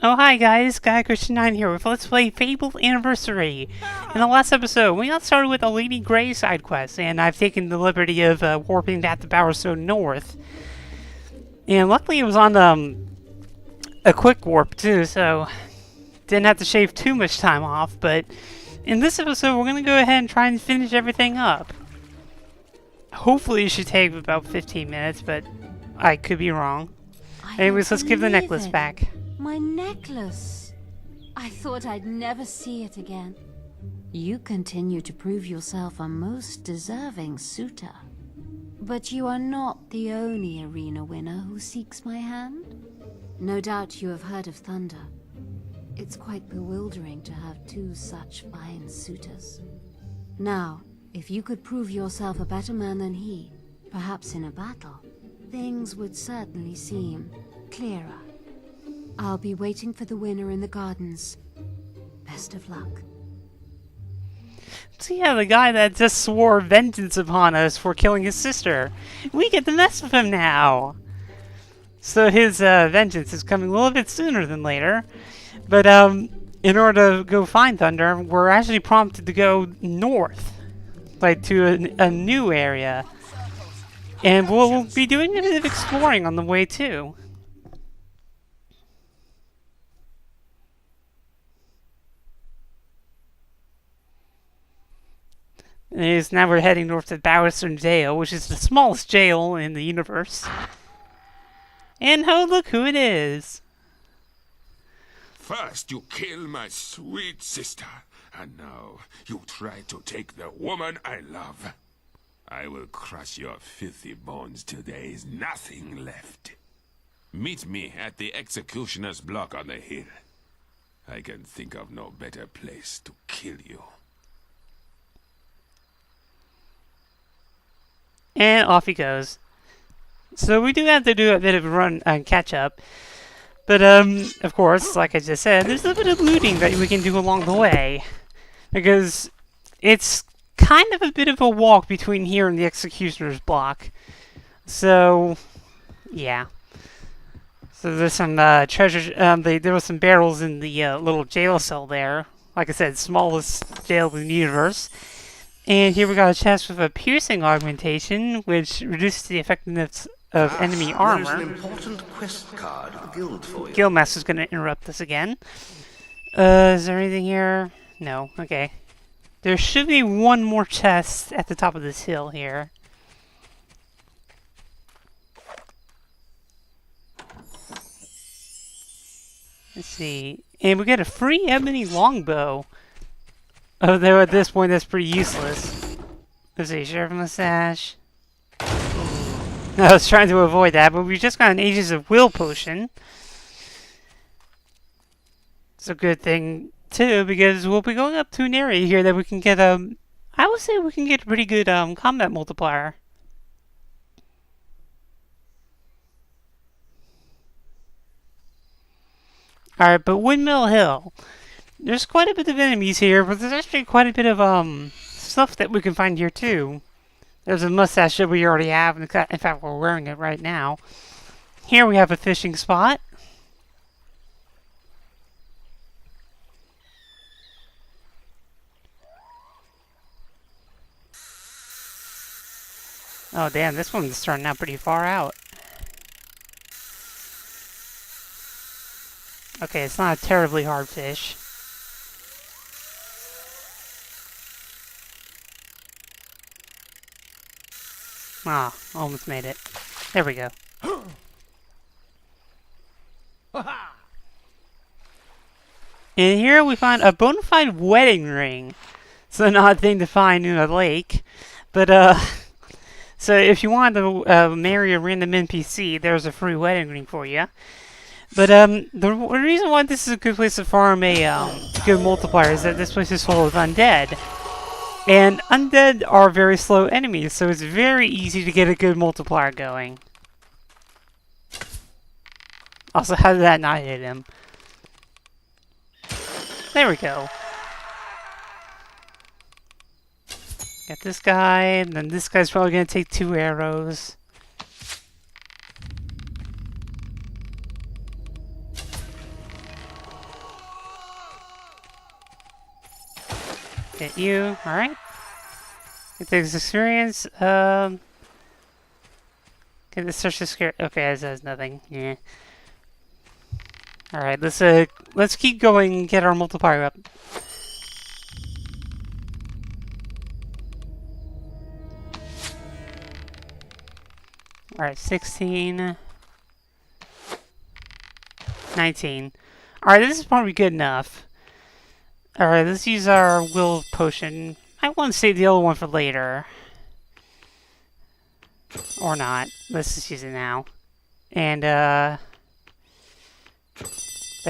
Oh hi guys, Christian9 here with Let's Play Fable Anniversary. In the last episode, we got started with a Lady Grey side quest, and I've taken the liberty of warping that to Bowerstone North. And luckily it was on a quick warp too, so didn't have to shave too much time off, but in this episode we're going to go ahead and try and finish everything up. Hopefully it should take about 15 minutes, but I could be wrong. Anyways, let's give the necklace back. My necklace! I thought I'd never see it again. You continue to prove yourself a most deserving suitor. But you are not the only arena winner who seeks my hand. No doubt you have heard of Thunder. It's quite bewildering to have two such fine suitors. Now, if you could prove yourself a better man than he, perhaps in a battle, things would certainly seem clearer. I'll be waiting for the winner in the gardens. Best of luck. So yeah, the guy that just swore vengeance upon us for killing his sister. We get to mess with him now! So his vengeance is coming a little bit sooner than later. But in order to go find Thunder, we're actually prompted to go north. Like to a new area. And we'll be doing a bit of exploring on the way too. Now we're heading north to Bowerstone Jail, which is the smallest jail in the universe. And oh, look who it is! First you kill my sweet sister, and now you try to take the woman I love. I will crush your filthy bones till there is nothing left. Meet me at the executioner's block on the hill. I can think of no better place to kill you. And off he goes. So we do have to do a bit of a run and catch up. But, of course, like I just said, there's a bit of looting that we can do along the way. Because it's kind of a bit of a walk between here and the Executioner's block. So, yeah. So there's some treasure, there was some barrels in the little jail cell there. Like I said, smallest jail in the universe. And here we got a chest with a piercing augmentation, which reduces the effectiveness of enemy armor. There's an important quest card of the guild for you. Guildmaster's gonna interrupt us again. Is there anything here? No. Okay. There should be one more chest at the top of this hill here. Let's see. And we get a free ebony longbow. Although at this point that's pretty useless. Let's see, Sheriff Mustache. I was trying to avoid that, but we just got an Ages of Will potion. It's a good thing too, because we'll be going up to an area here that we can get I would say we can get a pretty good combat multiplier. Alright, but Windmill Hill. There's quite a bit of enemies here, but there's actually quite a bit of stuff that we can find here too. There's a mustache that we already have, in fact we're wearing it right now. Here we have a fishing spot. Oh damn, this one's starting out pretty far out. Okay, it's not a terribly hard fish. Ah, almost made it. There we go. And here we find a bona fide wedding ring. It's an odd thing to find in a lake. But, so if you want to marry a random NPC, there's a free wedding ring for you. But, the reason why this is a good place to farm a good multiplier is that this place is full of undead. And undead are very slow enemies, so it's very easy to get a good multiplier going. Also, how did that not hit him? There we go. Got this guy, and then this guy's probably going to take 2 arrows. Hit you. Alright. Get this experience. Get the search the scare. Okay, that says nothing. Yeah. Alright, let's keep going and get our multiplier up. Alright, 16. 19. Alright, this is probably good enough. Alright, let's use our will potion. I want to save the other one for later. Or not. Let's just use it now. And, there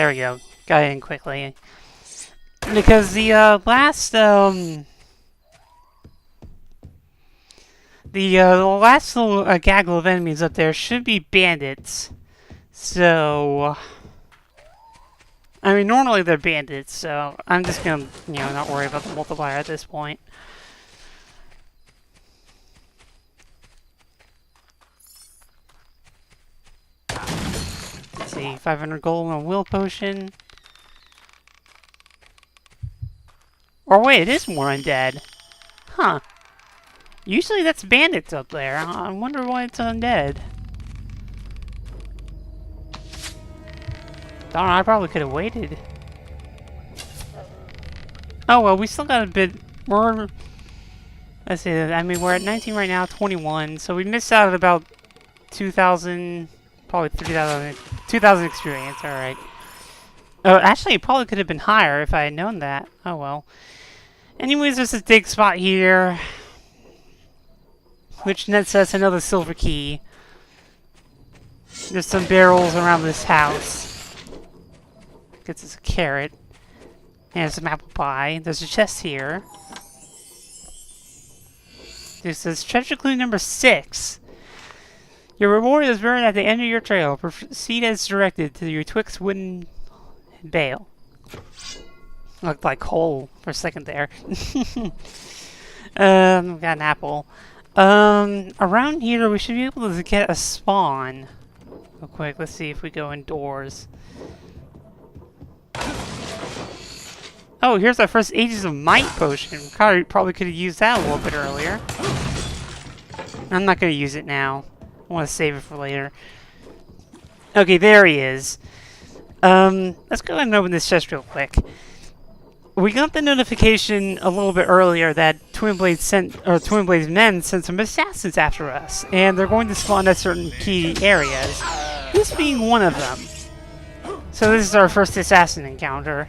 we go. Got it in quickly. Because the, last little gaggle of enemies up there should be bandits. So... I mean, normally they're bandits, so I'm just gonna, not worry about the multiplier at this point. Let's see, 500 gold on a will potion. Or wait, it is more undead. Huh. Usually that's bandits up there. I wonder why it's undead. Darn, I probably could have waited. Oh well, we still got a bit more. Let's see, I mean, we're at 19 right now, 21, so we missed out at about 2,000, probably 3,000, 2,000 experience, alright. Oh, actually, it probably could have been higher if I had known that. Oh well. Anyways, there's this dig spot here, which nets us another silver key. There's some barrels around this house. Gets us a carrot. And some apple pie. There's a chest here. This is treasure clue number 6. Your reward is buried at the end of your trail. Proceed as directed to your Twix wooden bale. Looked like coal for a second there. Got an apple. Around here we should be able to get a spawn. Real quick, let's see if we go indoors. Oh, here's our first Ages of Might potion. Probably could have used that a little bit earlier. I'm not going to use it now. I want to save it for later. Okay, there he is. Let's go ahead and open this chest real quick. We got the notification a little bit earlier that Twin Blades men sent some assassins after us, and they're going to spawn at certain key areas. This being one of them. So this is our first assassin encounter.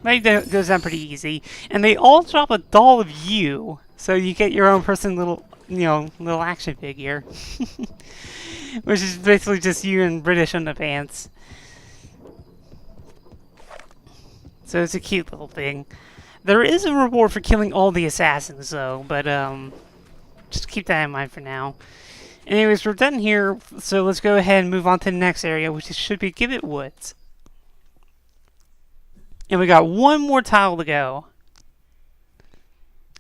That goes down pretty easy, and they all drop a doll of you, so you get your own person little action figure, which is basically just you in British underpants. So it's a cute little thing. There is a reward for killing all the assassins, though, but just keep that in mind for now. Anyways, we're done here, so let's go ahead and move on to the next area, which should be Gibbet Woods. And we got one more tile to go.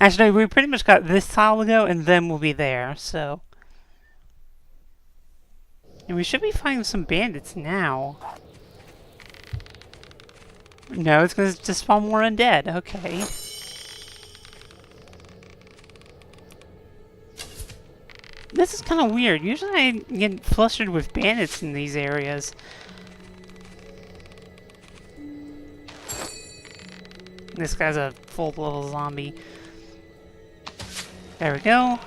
Actually, we pretty much got this tile to go, and then we'll be there, so... And we should be finding some bandits now. No, it's gonna just spawn more undead. Okay. This is kind of weird. Usually I get flustered with bandits in these areas. This guy's a full-level zombie. There we go.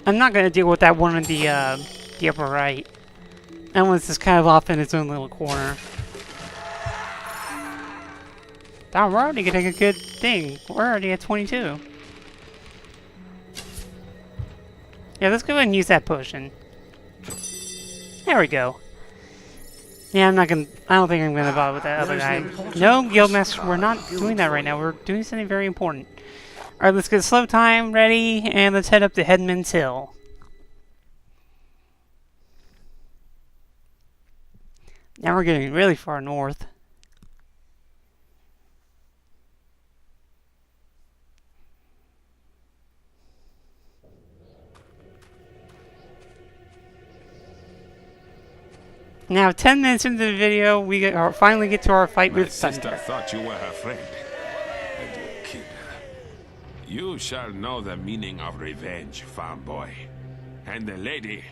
I'm not gonna deal with that one in the upper right. That one's just kind of off in its own little corner. Darn, we're already getting a good thing. We're already at 22. Yeah, let's go ahead and use that potion. There we go. Yeah, I don't think I'm gonna bother with that other guy. No, Guildmaster, we're not doing that right now. We're doing something very important. Alright, let's get slow time ready, and let's head up to Headman's Hill. Now we're getting really far north. Now, 10 minutes into the video, we finally get to our fight My with sister Thunder. thought you were her friend, and you killed her. You shall know the meaning of revenge, farm boy. And the lady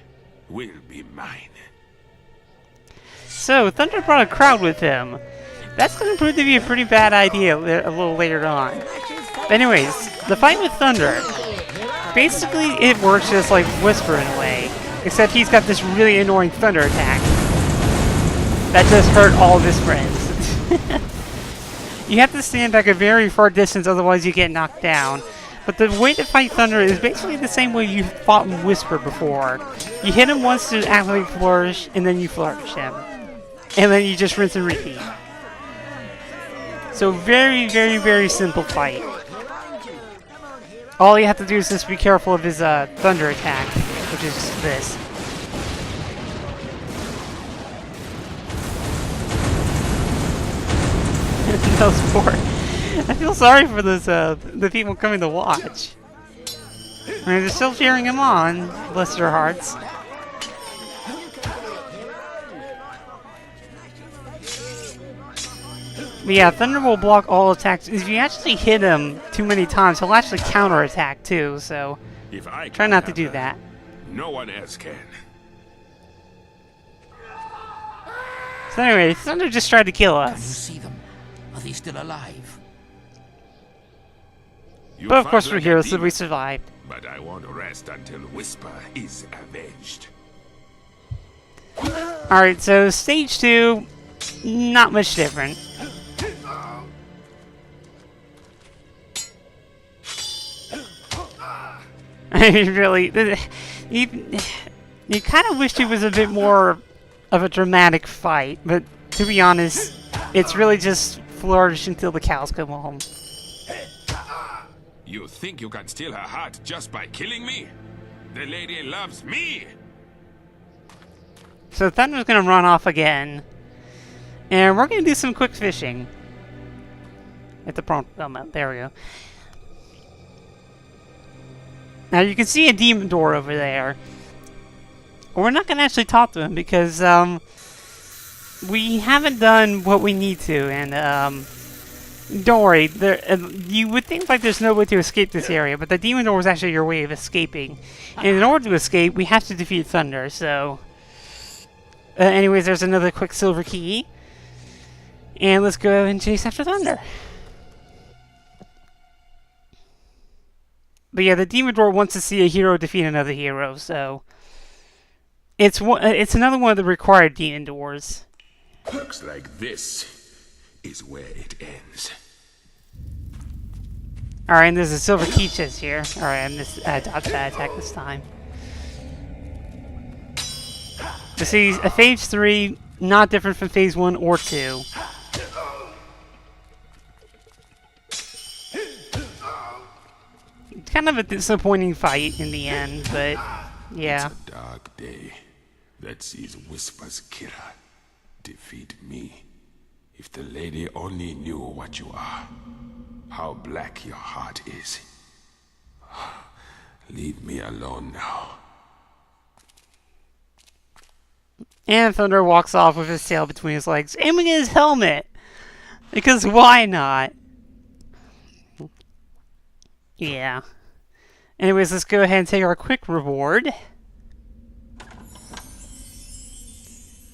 will be mine. So, Thunder brought a crowd with him. That's going to prove to be a pretty bad idea a little later on. But anyways, the fight with Thunder, basically it works just like Whisper in a way, except he's got this really annoying Thunder attack that just hurt all of his friends. You have to stand back a very far distance, otherwise you get knocked down. But the way to fight Thunder is basically the same way you fought Whisper before. You hit him once to activate Flourish, and then you flourish him. And then you just rinse and repeat. So very, very, very simple fight. All you have to do is just be careful of his Thunder attack, which is this. Those poor. I feel sorry for those the people coming to watch. I mean, they're still cheering him on, bless their hearts. But yeah, Thunder will block all attacks. If you actually hit him too many times, he'll actually counterattack too, so If I try not to do that. No one else can. So anyway, Thunder just tried to kill Can you us. see them? Are they still alive? You But of fight course we're like a heroes, so demon, we survived. But I won't rest until Whisper is avenged. Alright, so stage 2, not much different. I mean, really, you kind of wished it was a bit more of a dramatic fight, but to be honest, it's really just flourish until the cows come home. You think you can steal her heart just by killing me? The lady loves me! So Thunder's gonna run off again, and we're gonna do some quick fishing. At the prompt element, there we go. Now you can see a demon door over there. We're not gonna actually talk to him because we haven't done what we need to, and don't worry. You would think like there's no way to escape this area, but the demon door was actually your way of escaping. And in order to escape, we have to defeat Thunder. So, anyways, there's another quick silver key, and let's go and chase after Thunder. But yeah, the demon door wants to see a hero defeat another hero, so it's another one of the required demon doors. Looks like this is where it ends. Alright, and there's a silver key chest here. Alright, I missed dodge that attack this time. You see, Phase 3, not different from Phase 1 or 2. Kind of a disappointing fight in the end, but yeah. It's a dark day that sees Whisper's killer defeat me. If the lady only knew what you are, how black your heart is. Leave me alone now. And Thunder walks off with his tail between his legs, aiming at his helmet! Because why not? Yeah. Anyways, let's go ahead and take our quick reward.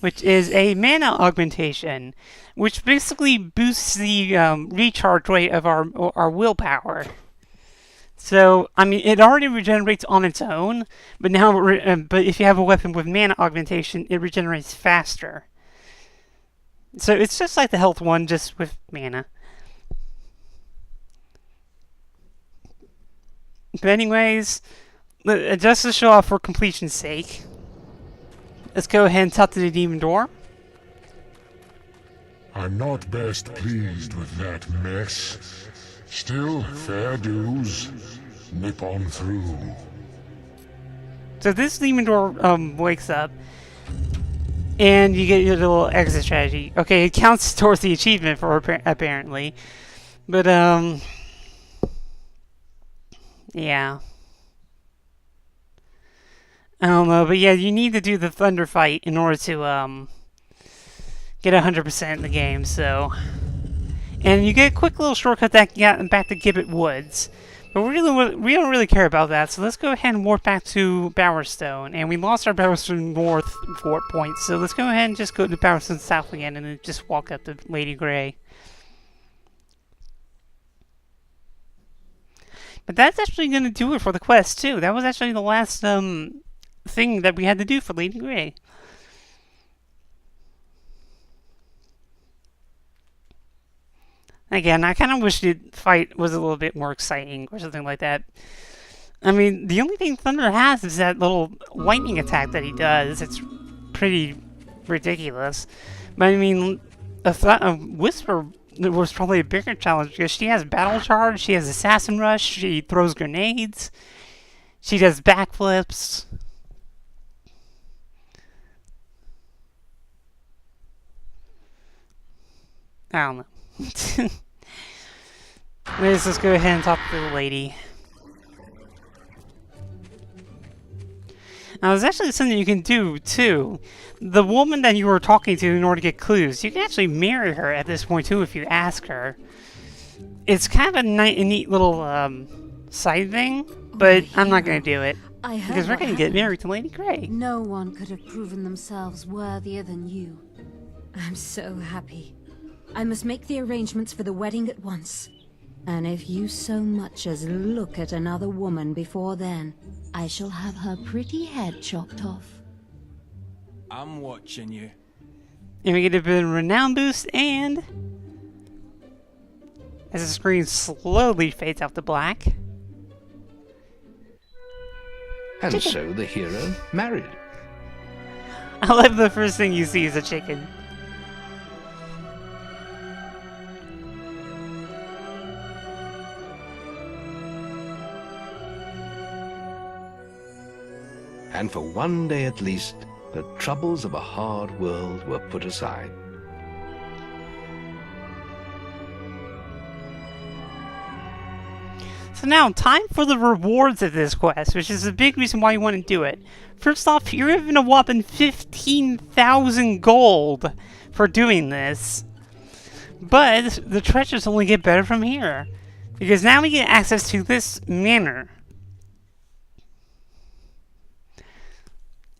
Which is a mana augmentation. Which basically boosts the recharge rate of our willpower. So, I mean, it already regenerates on its own. But now, but if you have a weapon with mana augmentation, it regenerates faster. So it's just like the health one, just with mana. But anyways, just to show off for completion's sake, let's go ahead and talk to the demon door. I'm not best pleased with that mess. Still, fair dues. Nip on through. So this demon door wakes up, and you get your little exit strategy. Okay, it counts towards the achievement for apparently, but yeah. I don't know, but yeah, you need to do the Thunder fight in order to get 100% in the game, so... And you get a quick little shortcut that back to Gibbet Woods. But we don't really care about that, so let's go ahead and warp back to Bowerstone. And we lost our Bowerstone North warp point, so let's go ahead and just go to Bowerstone South again and then just walk up to Lady Grey. But that's actually going to do it for the quest, too. That was actually the last thing that we had to do for Lady Grey. Again, I kind of wish the fight was a little bit more exciting or something like that. I mean, the only thing Thunder has is that little lightning attack that he does. It's pretty ridiculous. But I mean, a Whisper was probably a bigger challenge because she has Battle Charge, she has Assassin Rush, she throws grenades, she does backflips. I don't know. Let's go ahead and talk to the lady. Now, there's actually something you can do, too. The woman that you were talking to in order to get clues, you can actually marry her at this point, too, if you ask her. It's kind of a neat little side thing, but I'm not going to do it. Because we're going to get married to Lady Grey. No one could have proven themselves worthier than you. I'm so happy. I must make the arrangements for the wedding at once. And if you so much as look at another woman before then, I shall have her pretty head chopped off. I'm watching you. And we get a bit of renown boost, and as the screen slowly fades out to black. And so the hero married. I love the first thing you see is a chicken. And for one day at least, the troubles of a hard world were put aside. So now, time for the rewards of this quest, which is a big reason why you want to do it. First off, you're given a whopping 15,000 gold for doing this. But the treasures only get better from here. Because now we get access to this manor.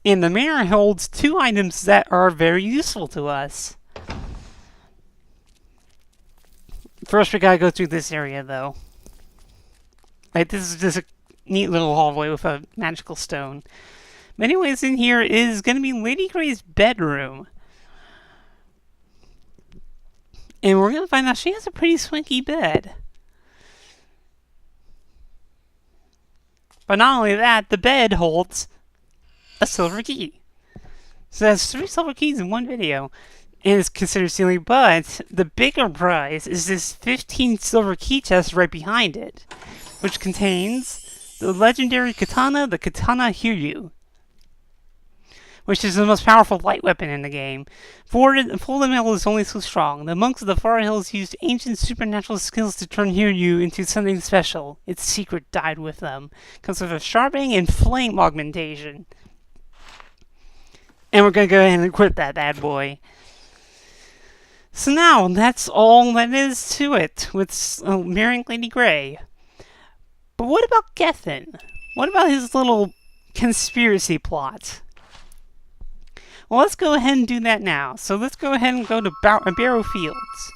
And the manor holds 2 items that are very useful to us. First, we gotta go through this area, though. Like, this is just a neat little hallway with a magical stone. But anyways, in here is gonna be Lady Grey's bedroom. And we're gonna find out she has a pretty swanky bed. But not only that, the bed holds a silver key. So that's 3 silver keys in one video. And it's considered stealing, but the bigger prize is this 15 silver key chest right behind it, which contains the legendary katana, the Katana Hiryu, which is the most powerful light weapon in the game. Full metal is only so strong. The monks of the Far Hills used ancient supernatural skills to turn Hiryu into something special. Its secret died with them. Comes with a sharpening and flame augmentation. And we're going to go ahead and equip that bad boy. So now, that's all that is to it with marrying Lady Grey. But what about Gethin? What about his little conspiracy plot? Well, let's go ahead and do that now. So let's go ahead and go to Barrow Fields.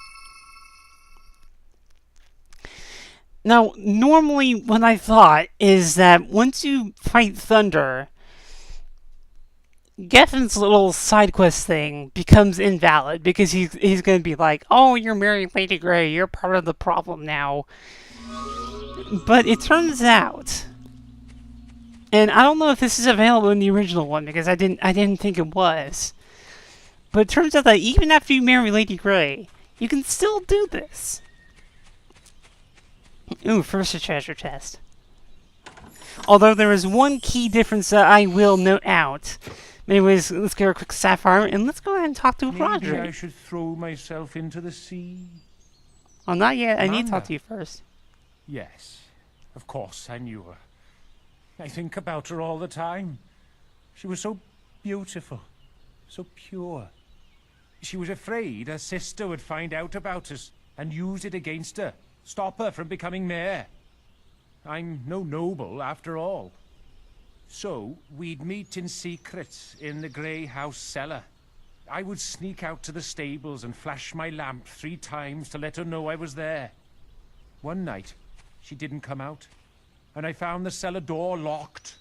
Now, normally what I thought is that once you fight Thunder, Gethin's little side quest thing becomes invalid because he's going to be like, oh, you're marrying Lady Grey, you're part of the problem now. But it turns out, and I don't know if this is available in the original one because I didn't think it was, but it turns out that even after you marry Lady Grey, you can still do this. Ooh, first a treasure chest. Although there is one key difference that I will note out. Anyways, let's get a quick sapphire and let's go ahead and talk to Roderick. Maybe I should throw myself into the sea. Oh, not yet. I need to talk to you first. Yes, of course, I knew her. I think about her all the time. She was so beautiful, so pure. She was afraid her sister would find out about us and use it against her, stop her from becoming mayor. I'm no noble, after all. So, we'd meet in secret in the Grey House cellar. I would sneak out to the stables and flash my lamp 3 times to let her know I was there. One night, she didn't come out, and I found the cellar door locked.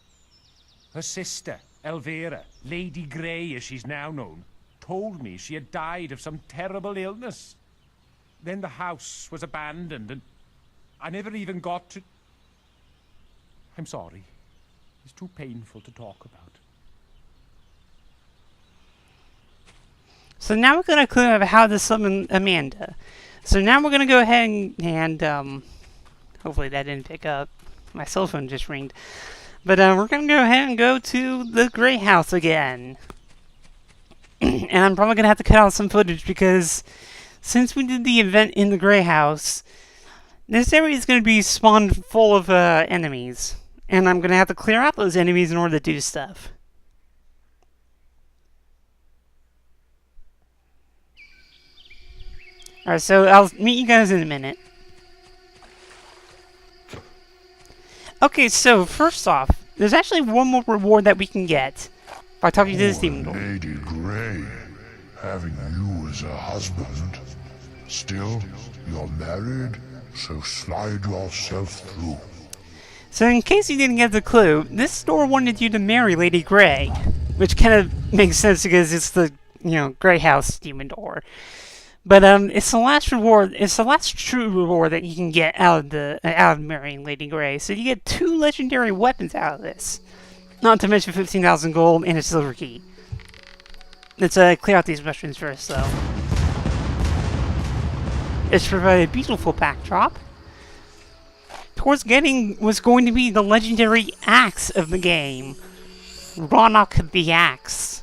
Her sister, Elvira, Lady Grey as she's now known, told me she had died of some terrible illness. Then the house was abandoned, and I never even got to... I'm sorry. It's too painful to talk about. So now we're going to clear up how to summon Amanda. So now we're going to go ahead and hopefully that didn't pick up. My cell phone just ringed. But we're going to go ahead and go to the Grey House again. And I'm probably going to have to cut out some footage because since we did the event in the Grey House, this area is going to be spawned full of enemies. And I'm going to have to clear out those enemies in order to do stuff. Alright, so I'll meet you guys in a minute. Okay, so first off, there's actually one more reward that we can get by talking to this demon door. Lady Grey, having you as a husband. Still, you're married, so slide yourself through. So in case you didn't get the clue, this door wanted you to marry Lady Grey, which kind of makes sense because it's the, Grey House demon door. But it's the last reward. It's the last true reward that you can get out of marrying Lady Grey. So you get 2 legendary weapons out of this, not to mention 15,000 gold and a silver key. Let's clear out these mushrooms first, though. It's provided a beautiful backdrop. Towards getting was going to be the legendary axe of the game, Ronok the Axe.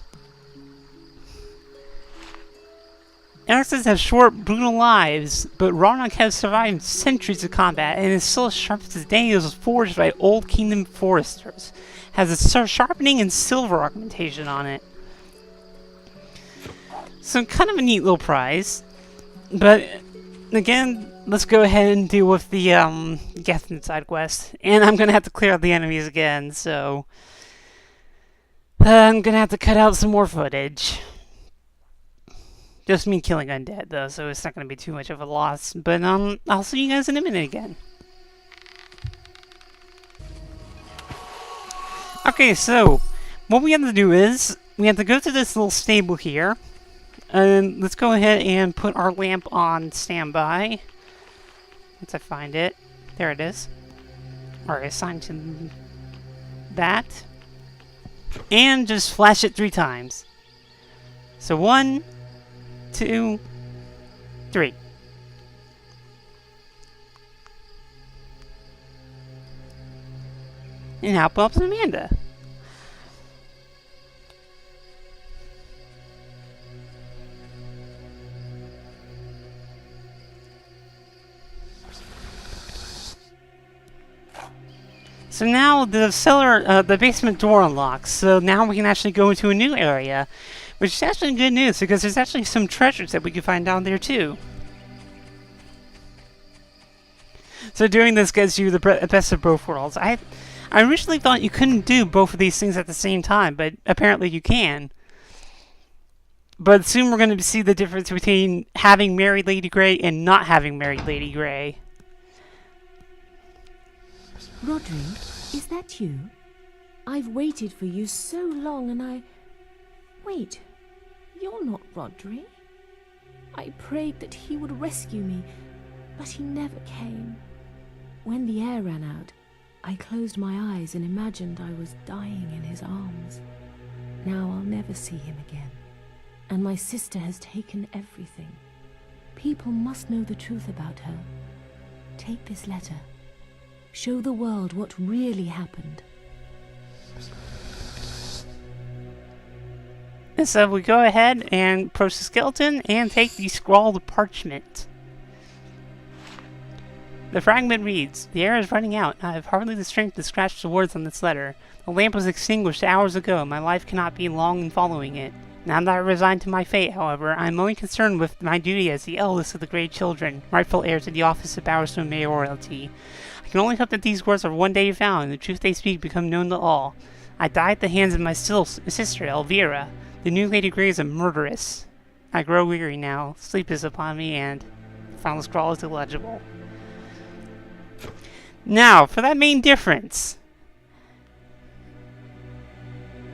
Axes have short, brutal lives, but Ronok has survived centuries of combat and is still as sharp as today. It was forged by Old Kingdom foresters. Has a sharpening and silver augmentation on it. So kind of a neat little prize. But again, let's go ahead and deal with the Gethin side quest. And I'm gonna have to clear out the enemies again, so I'm gonna have to cut out some more footage. Just me killing undead, though, so it's not going to be too much of a loss. But, I'll see you guys in a minute again. Okay, so, what we have to do is, we have to go to this little stable here. And let's go ahead and put our lamp on standby. Once I find it. There it is. Or assigned to that. And just flash it 3 times. So 1, 2, 3. And now helps Amanda. So now the cellar, the basement door unlocks. So now we can actually go into a new area. Which is actually good news, because there's actually some treasures that we can find down there, too. So doing this gives you the best of both worlds. I originally thought you couldn't do both of these things at the same time, but apparently you can. But soon we're going to see the difference between having married Lady Grey and not having married Lady Grey. Rodri, is that you? I've waited for you so long and I... Wait. You're not Rodri. I prayed that he would rescue me, but he never came. When the air ran out, I closed my eyes and imagined I was dying in his arms. Now I'll never see him again. And my sister has taken everything. People must know the truth about her. Take this letter. Show the world what really happened. And so we go ahead and approach the skeleton and take the scrawled parchment. The fragment reads, "The air is running out. I have hardly the strength to scratch the words on this letter. The lamp was extinguished hours ago. My life cannot be long in following it. Now that I resigned to my fate, however, I am only concerned with my duty as the eldest of the great children, rightful heir to the office of Bowerstone Mayoralty. I can only hope that these words are one day found, and the truth they speak become known to all. I die at the hands of my still sister, Elvira. The new Lady Grey is a murderess. I grow weary now. Sleep is upon me, and the final scrawl is illegible. Now, for that main difference.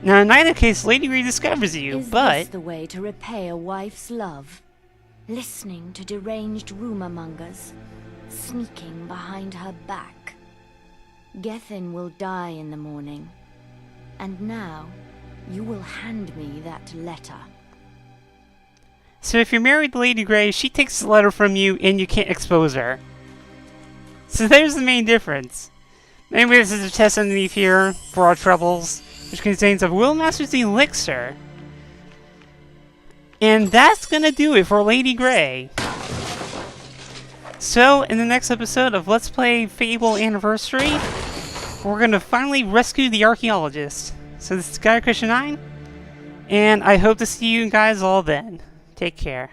Now, in either case, Lady Grey discovers you, Is but... this the way to repay a wife's love? Listening to deranged rumor mongers, sneaking behind her back. Gethin will die in the morning. And now, you will hand me that letter. So if you're married to Lady Grey, she takes the letter from you and you can't expose her. So there's the main difference. Anyway, this is a chest underneath here for our troubles, which contains a Willmaster's Elixir. And that's gonna do it for Lady Grey. So, in the next episode of Let's Play Fable Anniversary, we're gonna finally rescue the archaeologist. So this is GuyChristian9, and I hope to see you guys all then. Take care.